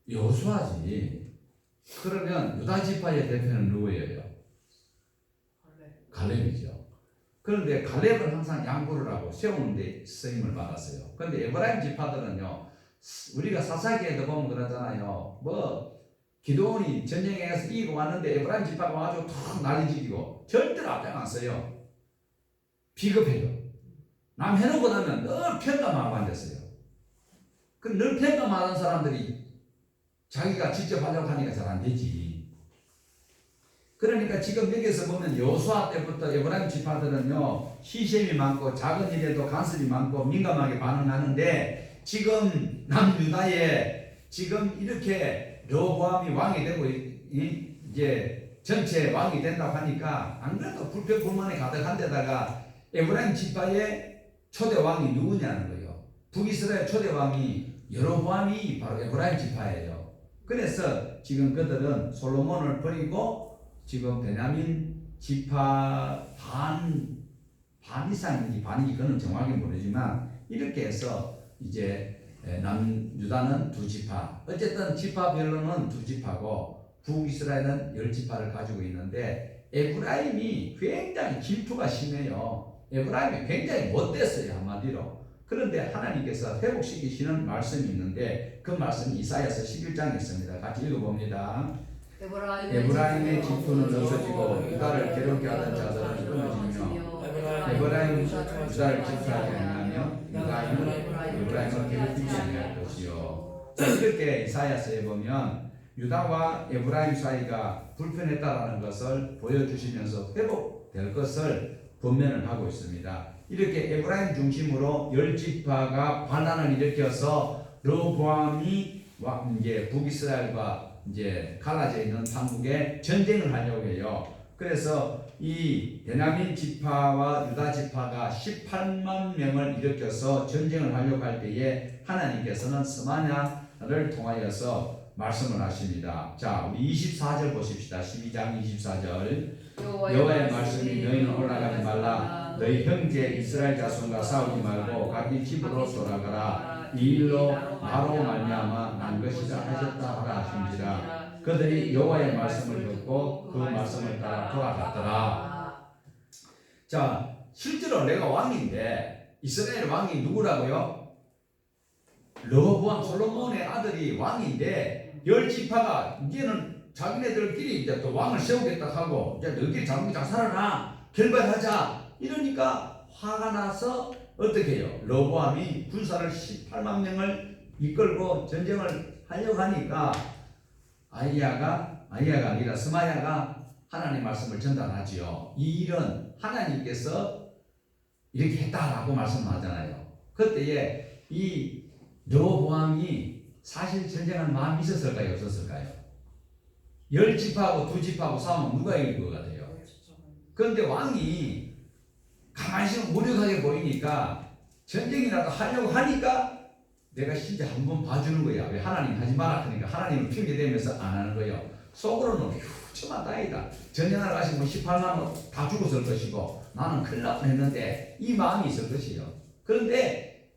여호수아지. 그러면 유다 지파의 대표는 누구예요? 갈렙이죠. 그런데 갈렙은 항상 양보를 하고 세우는 데 쓰임을 받았어요. 그런데 에브라임 지파들은요, 우리가 사사기에도 보면 그러잖아요. 뭐 기드온이 전쟁에서 이기고 왔는데 에브라임 지파가 와가지고 탁 난리지기고 절대로 앞에 안 서요. 비겁해요. 남 해놓고 나면 늘 평가하고 앉았어요. 늘 평가하는 사람들이 자기가 직접 하려고 하니까 잘 안 되지. 그러니까 지금 여기서 보면 여호수아 때부터 에브라임 지파들은요, 시샘이 많고 작은 일에도 간섭이 많고 민감하게 반응하는데 지금 남유다에 지금 이렇게 르호보암이 왕이 되고 이제 전체 왕이 된다고 하니까 안 그래도 불평 불만이 가득한 데다가 에브라임 지파의 초대 왕이 누구냐는 거예요. 북이스라엘 초대 왕이 여로보암이 바로 에브라임 지파예요. 그래서 지금 그들은 솔로몬을 버리고 지금 베냐민 지파 반 이상인지 반인지 그는 정확히 모르지만 이렇게 해서 이제 남유다는 두 지파, 어쨌든 지파별로는 두 지파고 북이스라엘은 10지파를 가지고 있는데 에브라임이 굉장히 질투가 심해요. 에브라임이 굉장히 못됐어요. 한마디로 그런데 하나님께서 회복시키시는 말씀이 있는데 그 말씀이 이사야서 11장에 있습니다. 같이 읽어봅니다. 에브라임의 지푸는 없어지고 유다를 괴롭게 하던 자들은 끊어지며 에브라임 유다를 지푸하지 아니하며 유다인은 에브라임을 괴롭히지 아니할 것이요. 이렇게 이사야서에 보면 유다와 에브라임 사이가 불편했다라는 것을 보여주시면서 회복될 것을 분면을 하고 있습니다. 이렇게 에브라임 중심으로 열 지파가 반란을 일으켜서 르호보암이 이제 북이스라엘과 이제 갈라져 있는 한국에 전쟁을 하려고 해요. 그래서 이 베냐민 지파와 유다 지파가 18만 명을 일으켜서 전쟁을 하려고 할 때에 하나님께서는 스마냐를 통하여서 말씀을 하십니다. 자, 우리 24절 보십시다. 12장 24절. 여호와의 말씀이 너희는 올라가지 말라. 너희 형제 이스라엘 자손과 싸우지 말고 각기 집으로 돌아가라. 이 일로 나로 말미암아 난 것이라 하셨다 하라 하신지라. 그들이 여호와의 말씀을 듣고 그 말씀을 따라 돌아갔더라. 자, 실제로 내가 왕인데 이스라엘 왕이 누구라고요? 르호보암 솔로몬의 아들이 왕인데 열 지파가 이제는 자기네들끼리 이제 또 왕을 세우겠다 하고 이제 너희끼리 자기 잘 살아라 결발하자 이러니까 화가 나서 어떻게 해요? 르호보암이 군사를 18만 명을 이끌고 전쟁을 하려고 하니까 아이야가 아니라 스마야가 하나님 말씀을 전달하지요. 이 일은 하나님께서 이렇게 했다라고 말씀하잖아요. 그때에 이 르호보암이 사실 전쟁할 마음이 있었을까요? 없었을까요? 열 지파하고 두 지파하고 싸우면 누가 이길 것 같아요? 그런데 왕이 가만히 있으면 무력하게 보이니까 전쟁이라도 하려고 하니까 내가 진짜 한번 봐주는 거야. 왜 하나님 하지 마라 하니까 하나님을 핑계대면서 안 하는 거예요. 속으로는 휴 정말 다행이다. 전쟁하러 가시면 18만 원 다 죽었을 것이고 나는 큰일 날 뻔했는데 이 마음이 있을 것이에요. 그런데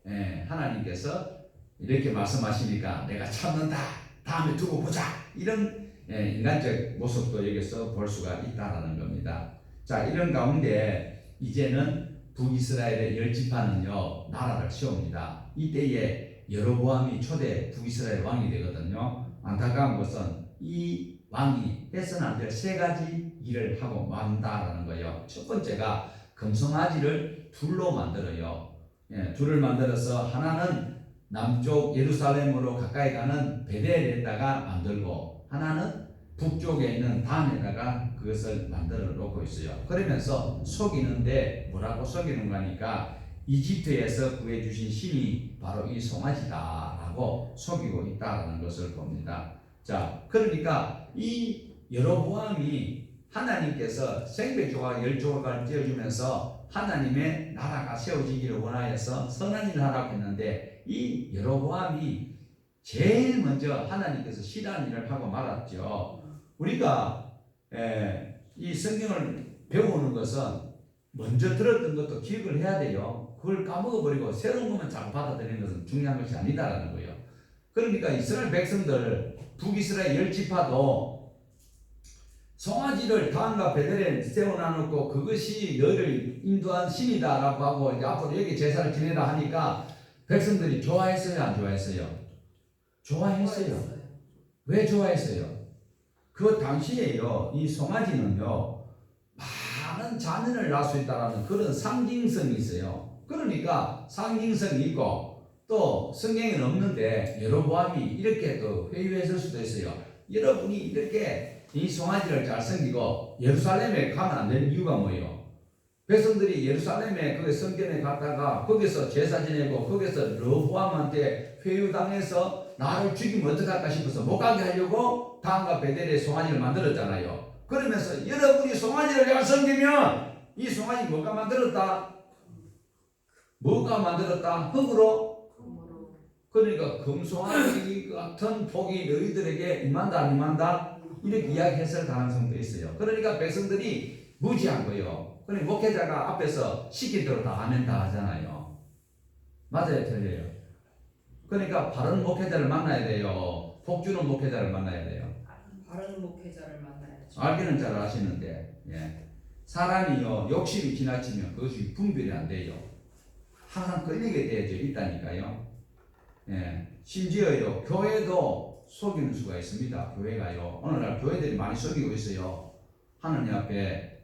하나님께서 이렇게 말씀하시니까 내가 참는다. 다음에 두고 보자. 이런 인간적 모습도 여기서 볼 수가 있다라는 겁니다. 자, 이런 가운데 이제는 북이스라엘의 열 지파는요 나라를 세웁니다. 이때에 여로보암이 초대 북이스라엘 왕이 되거든요. 안타까운 것은 이 왕이 해서는 안 될 세 가지 일을 하고 만다라는 거예요. 첫 번째가 금송아지를 둘로 만들어요. 둘을 만들어서 하나는 남쪽 예루살렘으로 가까이 가는 베델에다가 만들고 하나는 북쪽에 있는 단에다가 그것을 만들어 놓고 있어요. 그러면서 속이는데 뭐라고 속이는 거니까 이집트에서 구해주신 신이 바로 이 송아지다라고 속이고 있다는 것을 봅니다. 자, 그러니까 이 여로보암이 하나님께서 생배조각 열조각을 띄워주면서 하나님의 나라가 세워지기를 원하여서 선한 일을 하라고 했는데 이 여로보암이 제일 먼저 하나님께서 싫어하는 일을 하고 말았죠. 우리가 이 성경을 배우는 것은 먼저 들었던 것도 기억을 해야 돼요. 그걸 까먹어버리고 새로운 것만 자꾸 받아들이는 것은 중요한 것이 아니다라는 거예요. 그러니까 이스라엘 백성들 북이스라엘 열 지파도 송아지를 단과 베델에 세워놔놓고 그것이 너희를 인도한 신이다라고 하고 이제 앞으로 여기 제사를 지내라 하니까 백성들이 좋아했어요, 안 좋아했어요? 좋아했어요. 왜 좋아했어요? 그 당시에요, 이 송아지는요, 많은 자녀를 낳을 수 있다는 그런 상징성이 있어요. 그러니까 상징성이 있고 또 성경에는 없는데 여로보암이 이렇게 또 회유했을 수도 있어요. 여러분이 이렇게 이 송아지를 잘 섬기고 예루살렘에 가면 안 되는 이유가 뭐예요? 백성들이 예루살렘에 그 성전에 갔다가 거기서 제사 지내고 거기서 르호보암한테 회유당해서 나를 죽이면 어떡할까 싶어서 못 가게 하려고 단과 베델에 송아지를 만들었잖아요. 그러면서 여러분이 송아지를 잘 섬기면 이 송아지 뭐가 만들었다? 뭐가 만들었다? 흙으로? 그러니까 금송아지 같은 복이 너희들에게 임한다 안 임한다? 이렇게 이야기했을 가능성도 있어요. 그러니까 백성들이 무지한 거예요. 그러니까 목회자가 앞에서 시킨 대로 다 하면 다 하잖아요. 맞아요, 틀려요? 그러니까 바른 목회자를 만나야 돼요. 복주는 목회자를 만나야 돼요. 바른 목회자를 만나야죠. 알기는 잘 아시는데 사람이요 욕심이 지나치면 그것이 분별이 안 돼요. 항상 끌리게 되어져 있다니까요. 예, 심지어요 교회도 속이는 수가 있습니다. 교회가요 오늘날 교회들이 많이 속이고 있어요. 하느님 앞에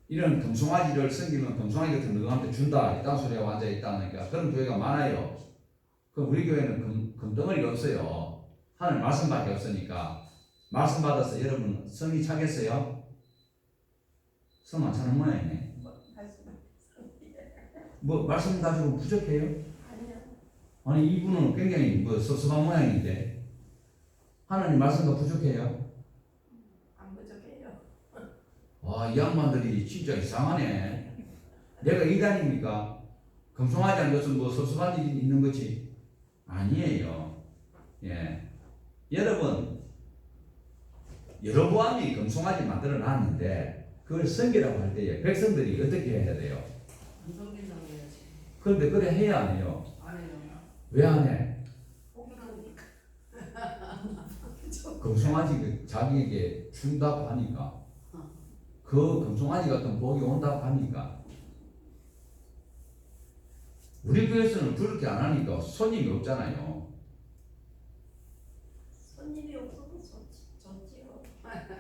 이런 금송아지를 섬기면 금송아지 같은 너한테 준다 이딴 소리하고 앉아 있다니까 그런 교회가 많아요. 그럼 우리 교회는 금덩어리가 없어요. 하나님 말씀밖에 없으니까 말씀 받아서 여러분 성이 차겠어요? 성 안 차는 모양이네. 뭐 말씀 가지고 부족해요? 아니요. 아니 이분은 굉장히 뭐 섭섭한 모양인데 하나님 말씀과 부족해요? 안 부족해요. 와, 이 양반들이 진짜 이상하네. 내가 이단입니까? 금송아지 않은 것은 뭐 섭섭한 일이 있는 거지? 아니에요. 예. 여러분, 여로보암이 금송아지 만들어 놨는데 그걸 섬기라고 할 때에 백성들이 어떻게 해야 돼요? 안 섬긴다고 해야지. 그런데 그래 해야 안 해요? 안 해요. 왜 안 해? 오그라니까. 금송아지 그 자기에게 준다고 하니까 그 금송아지 같은 복이 온다고 하니까 우리 교회에서는 그렇게 안 하니까 손님이 없잖아요. 손님이 없어도 좋지요.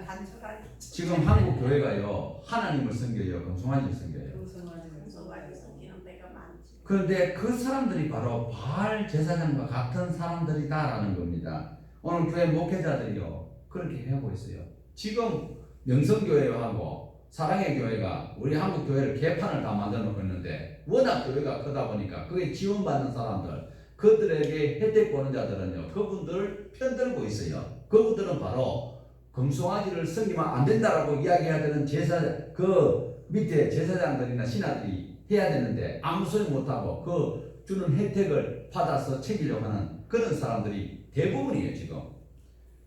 단촐하게. 지금 한국 교회가요 하나님을 섬겨요, 금송아지를 섬겨요. 금송아지 섬기는 데가 많지. 그런데 그 사람들이 바로 바알 제사장과 같은 사람들이다라는 겁니다. 오늘 교회 목회자들이요 그렇게 하고 있어요. 지금 명성교회하고 사랑의 교회가 우리 한국 교회를 개판을 다 만들어 놓고 있는데 워낙 교회가 크다 보니까 그게 지원받는 사람들 그들에게 혜택 보는 자들은요 그분들 편들고 있어요. 그분들은 바로 금송아지를 섬기면 안 된다라고 이야기해야 되는 제사 그 밑에 제사장들이나 신하들이 해야 되는데 아무 소용 못하고 그 주는 혜택을 받아서 챙기려고 하는 그런 사람들이 대부분이에요. 지금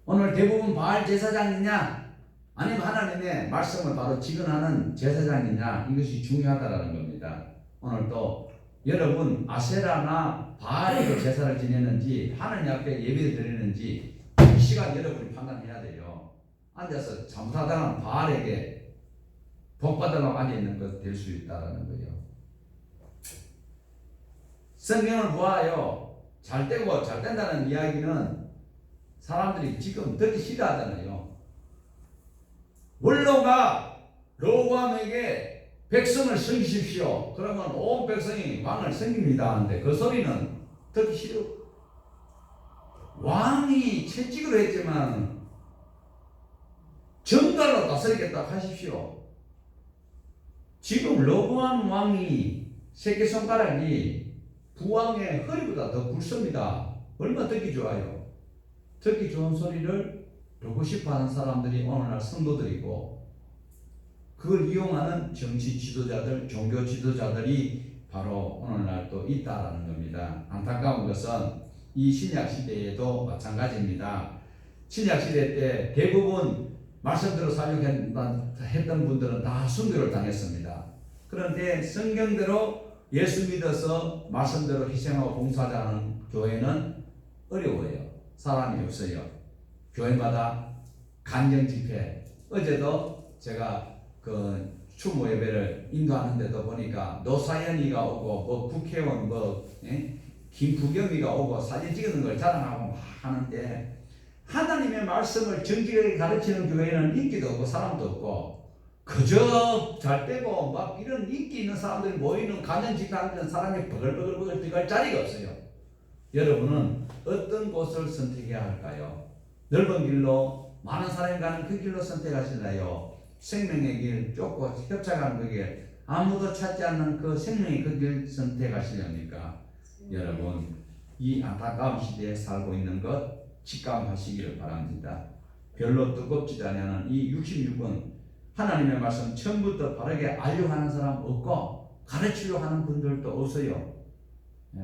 오늘 대부분 바알 제사장이냐 아니면 하나님의 말씀을 바로 지근하는 제사장이냐 이것이 중요하다라는 겁니다. 오늘 또 여러분 아세라나 바알에게 제사를 지내는지 하나님 앞에 예배를 드리는지 이 시간 여러분이 판단해야 돼요. 앉아서 잘못하다가 바알에게 복받으려고 앉아있는 것 될 수 있다는 거예요. 성경을 보아요. 잘 되고 잘 된다는 이야기는 사람들이 지금 듣기 싫어하잖아요. 원로가 로보암에게 백성을 섬기십시오. 그러면 온 백성이 왕을 섬깁니다 하는데 그 소리는 듣기 싫어. 왕이 채찍으로 했지만 정갈로 다스리겠다고 하십시오. 지금 로보암 왕이 새끼손가락이 부왕의 허리보다 더 굵습니다. 얼마나 듣기 좋아요. 듣기 좋은 소리를 듣고 싶어하는 사람들이 오늘날 성도들이고 그걸 이용하는 정치 지도자들, 종교 지도자들이 바로 오늘날 또 있다라는 겁니다. 안타까운 것은 이 신약 시대에도 마찬가지입니다. 신약 시대 때 대부분 말씀대로 살려했던 분들은 다 순교를 당했습니다. 그런데 성경대로 예수 믿어서 말씀대로 희생하고 봉사하자는 교회는 어려워요. 사람이 없어요. 교회마다 간경 집회. 어제도 제가 그 추모 예배를 인도하는데도 보니까 노사연이가 오고 뭐 국회의원 김부겸이가 오고 사진 찍는 걸 자랑하고 막 하는데 하나님의 말씀을 정직하게 가르치는 교회는 인기도 없고 사람도 없고 그저 잘되고 막 이런 인기 있는 사람들이 모이는 간영 집회하는 사람이 버글버글 들어갈 자리가 없어요. 여러분은 어떤 곳을 선택해야 할까요? 넓은 길로 많은 사람이 가는 그 길로 선택하실래요? 생명의 길 좁고 협착한 그 길 아무도 찾지 않는 그 생명의 그 길 선택하시렵니까? 여러분 이 안타까운 시대에 살고 있는 것 직감하시기를 바랍니다. 별로 뜨겁지도 않은 이 66권 하나님의 말씀 처음부터 바르게 알려고 하는 사람 없고 가르치려고 하는 분들도 없어요. 네.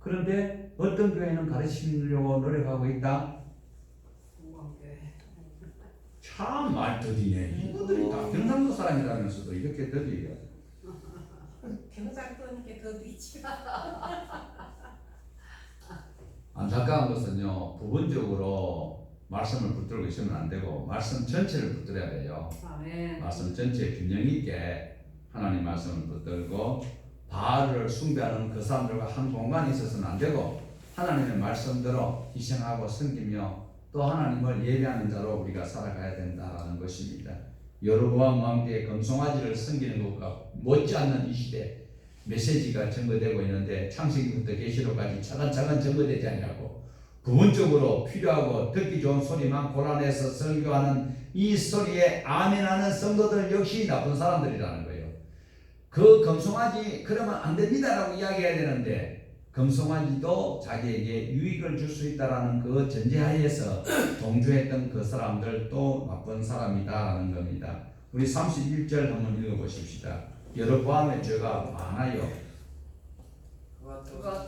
그런데 어떤 교회는 가르치려고 노력하고 있다? 참 말더디네. 이분들이 다 경상도 사람이라면서도 이렇게 더디요. 경상도니까 더 뒤지. 안타까운 것은요, 부분적으로 말씀을 붙들고 있으면 안 되고 말씀 전체를 붙들어야 돼요. 아멘. 말씀 전체에 균형 있게 하나님 말씀을 붙들고 바알을 숭배하는 그 사람들과 한 공간에 있어서는 안 되고 하나님의 말씀대로 희생하고 섬기며 또 하나님을 예배하는 자로 우리가 살아가야 된다라는 것입니다. 여로보암 왕비의 금송아지를 섬기는 것과 못지않는 이 시대 메시지가 증거되고 있는데 창세기부터 계시록까지 차근차근 증거되지 않냐고 부분적으로 필요하고 듣기 좋은 소리만 골라내서 설교하는 이 소리에 아멘하는 성도들 역시 나쁜 사람들이라는 거예요. 그 금송아지 그러면 안 됩니다라고 이야기해야 되는데 금송아지도 자기에게 유익을 줄 수 있다라는 그 전제하에서 동조했던 그 사람들도 나쁜 사람이다라는 겁니다. 우리 31절 한번 읽어보십시다. 여로보암의 죄가 많아요.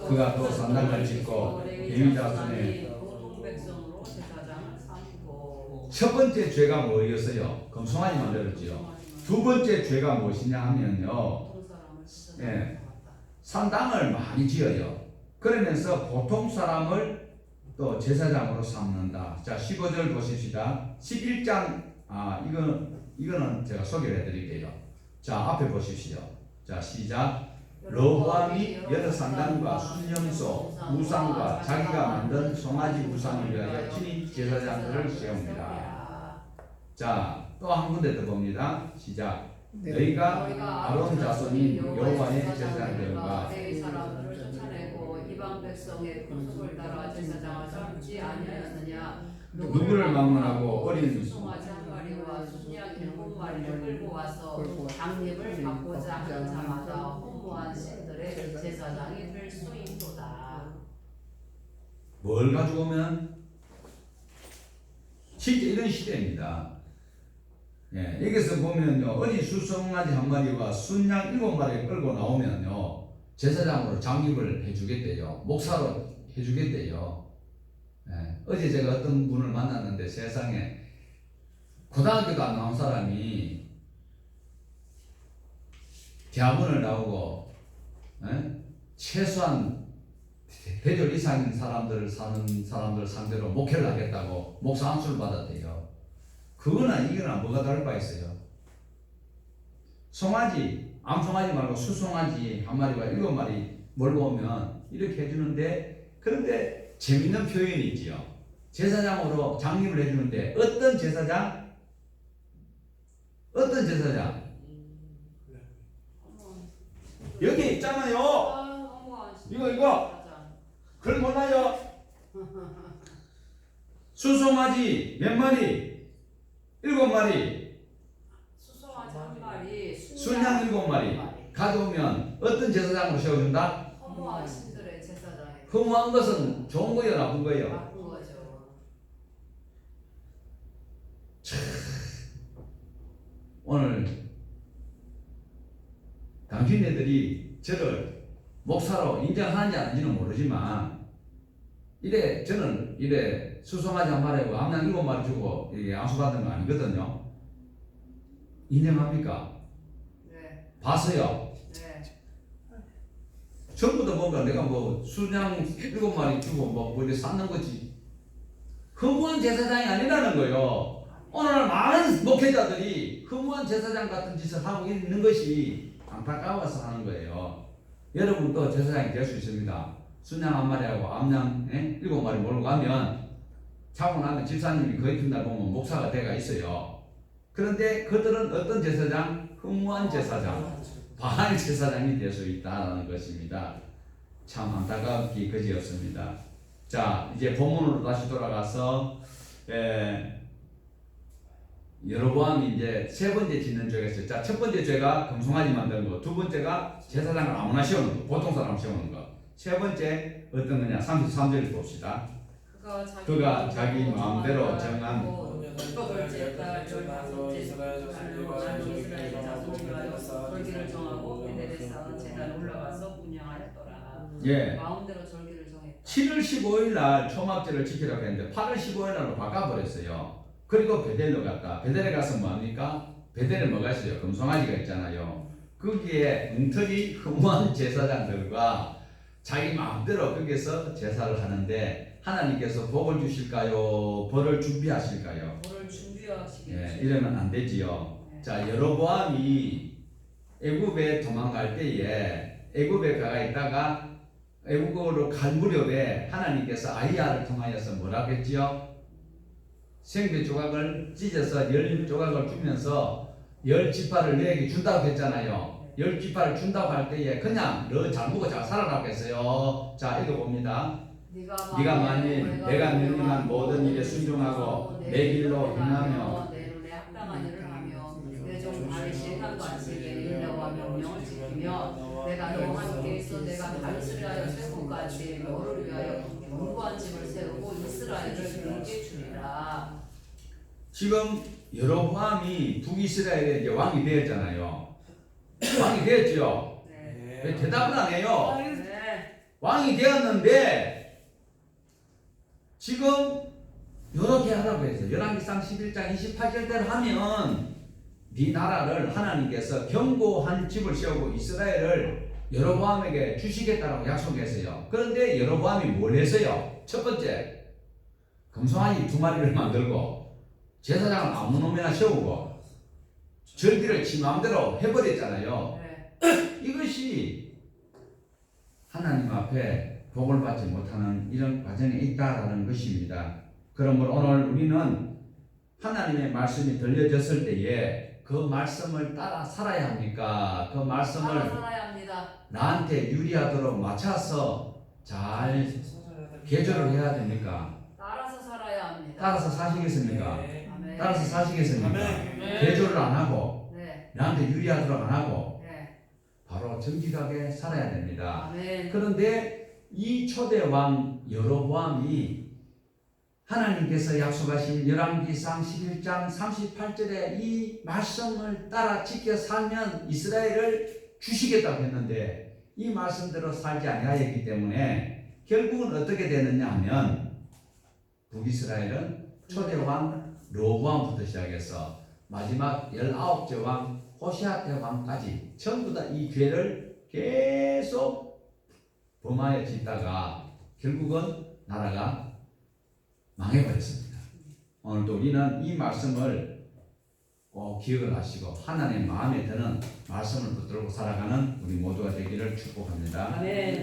그가 또 산당을 짓고 레위 자손의 보통 백성으로 제사장을 삼고 첫 번째 죄가 뭐였어요? 금송아지 만들었지요. 두 번째 죄가 무엇이냐 하면요. 보통 사람을 제사장으로 예. 삼았다. 산당을 많이 지어요. 그러면서 보통 사람을 또 제사장으로 삼는다. 자, 15절 보십시다. 11장 이거는 제가 소개를 해드릴게요. 자, 앞에 보십시오. 자, 시작. 여로보암이 여러 산당과 순념소, 우상과 자기가 만든 송아지 우상을 위하여 친히 제사장들을 세웁니다. 자, 또 한 군데 더 봅니다. 시작. 너희가 아론 자손인 여호와의 제사장들과 레위 사람들을 쫓아내고 이방 백성의 군속을 따라 제사장을 삼지 아니하였느냐. 누구를 막론하고 어린 송아지 한 마리와 순양 7마리를 끌고 와서 장립을 받고자 하는 자마다 허무한 신들의 제사장이 될 수 있도다. 뭘 가지고 오면 진짜 이런 시대입니다. 예, 여기서 보면요, 어린 수송아지 한 마리와 순양 7마리를 끌고 나오면요, 제사장으로 장립을 해주겠대요. 목사로 해주겠대요. 예, 어제 제가 어떤 분을 만났는데 세상에 고등학교도 안 나온 사람이 대학원을 나오고 최소한 대졸 이상인 사람들 사는 사람들 상대로 목회를 하겠다고 목사 안수를 받았대요. 그거나 이거나 뭐가 다를 바 있어요? 송아지, 암송아지 말고 수송아지 한 마리와 7마리 몰고 오면 이렇게 해주는데, 그런데 재밌는 표현이 있지요. 제사장으로 장립을 해주는데 어떤 제사장? 어떤 제사장? 여기 있잖아요. 이거 그걸 몰라요? 수송아지 몇 마리? 7마리. 수송아지 한 마리, 순양 7마리 가져오면 어떤 제사장으로 세워준다? 허무한 신들의 제사장에 허무한 것은 좋은 거예요, 나쁜 거예요? 나쁜 거죠. 오늘 당신네들이 저를 목사로 인정하는지 안 하는지는 모르지만 저는 수송아지 한 마리하고 암양 7마리 주고 이게 안수받은 거 아니거든요. 인정합니까? 네, 봤어요. 네. 전부 다 뭔가 내가 뭐 순양 7마리 주고 뭐 이렇게 쌓는 거지. 허무한 제사장이 아니라는 거예요. 오늘날 많은 목회자들이 허무한 제사장 같은 짓을 하고 있는 것이 안타까워서 하는 거예요. 여러분도 제사장이 될 수 있습니다. 순양 한 마리하고 암양 7마리 몰고 가면 자고 나면 집사님이 거의 날 보면 목사가 돼가 있어요. 그런데 그들은 어떤 제사장? 허무한 제사장, 바알 제사장이 될 수 있다는 것입니다. 참 안타깝기 그지없습니다. 자, 이제 본문으로 다시 돌아가서 여로보암이 이제 세 번째 짓는 죄가 있어요. 자, 첫 번째 죄가 금송아지 만드는 거, 두 번째가 제사장을 아무나 세우는 거, 보통 사람 세우는 거. 세 번째 어떤 거냐? 33절 봅시다. 그가 자기 마음대로 정한 첫째 달 15째 달로 자기 이스라엘 자손을 위하여 절기를 정하고 베델에 쌓은 제단에 올라가서 분양하였더라. 예. 마음대로 절기를 정했다. 7월 15일 날 초막절을 지키라고 했는데 8월 15일 날로 바꿔버렸어요. 그리고 베델로 갔다. 베델에 가서 뭐합니까? 베델에 뭐가 있어요? 금송아지가 있잖아요. 거기에 뭉터리 허무한 제사장들과 자기 마음대로 거기서 제사를 하는데 하나님께서 복을 주실까요? 벌을 준비하실까요? 뭐를 준비하시겠지. 예, 이러면 안 되지요. 네. 자, 여로보암이 애굽에 도망갈 때에 애굽에 가 있다가 애국으로 갈 무렵에 하나님께서 아이야를 통하여서 뭐라고 했지요? 생배 조각을 찢어서 10조각을 주면서 10지파를 너에게 준다고 했잖아요. 10지파를 준다고 할 때에 그냥 너 잘 먹고 잘 살아라고 했어요. 자, 읽어봅니다. 네가 만일 내가 명령한 모든 일에 순종하고 내 길로 행하며 내 눈에 합당한 일을 하며 내 종 다윗 시행한 관식에 여호와 명령을 지키며 내가 너와 함께 있어 내가 다윗을 위하여 세우고까지 너를 위하여 견고한 집을 세우고 이스라엘을 너에게 주리라. 지금 여로보암이 북이스라엘의 이제 왕이 되었잖아요. 왕이 되었죠. 네. 왜 대답을 안 해요? 네. 왕이 되었는데 지금 이렇게 하라고 했어요. 열왕기상 11장 28절대로 하면 네 나라를 하나님께서 견고한 집을 세우고 이스라엘을 여로보암에게 주시겠다라고 약속했어요. 그런데 여로보암이 뭘 했어요? 첫 번째, 금송아지 2마리를 만들고 제사장을 아무 놈이나 세우고 절기를 지 마음대로 해버렸잖아요. 네. 이것이 하나님 앞에 복을 받지 못하는 이런 과정에 있다라는 것입니다. 그러므로 오늘 우리는 하나님의 말씀이 들려졌을 때에 그 말씀을 따라 살아야 합니까? 그 말씀을 따라 살아야 합니다. 나한테 유리하도록 맞춰서 잘 개조를 해야 됩니까? 따라서 살아야 합니다. 따라서 사시겠습니까? 아멘. 따라서 사시겠습니까? 네. 개조를 안 하고 네. 나한테 유리하도록 안 하고 네. 바로 정직하게 살아야 됩니다. 아멘. 그런데 이 초대 왕 여로보암이 하나님께서 약속하신 열왕기상 11장 38절에 이 말씀을 따라 지켜 살면 이스라엘을 주시겠다고 했는데 이 말씀대로 살지 아니하였기 때문에 결국은 어떻게 되느냐 하면 북이스라엘은 초대 왕 로보암부터 시작해서 마지막 19째 왕 호시아 때 왕까지 전부 다 이 죄를 계속 범하여 짓다가 결국은 나라가 망해버렸습니다. 오늘도 우리는 이 말씀을 꼭 기억을 하시고 하나님의 마음에 드는 말씀을 붙들고 살아가는 우리 모두가 되기를 축복합니다. 아멘.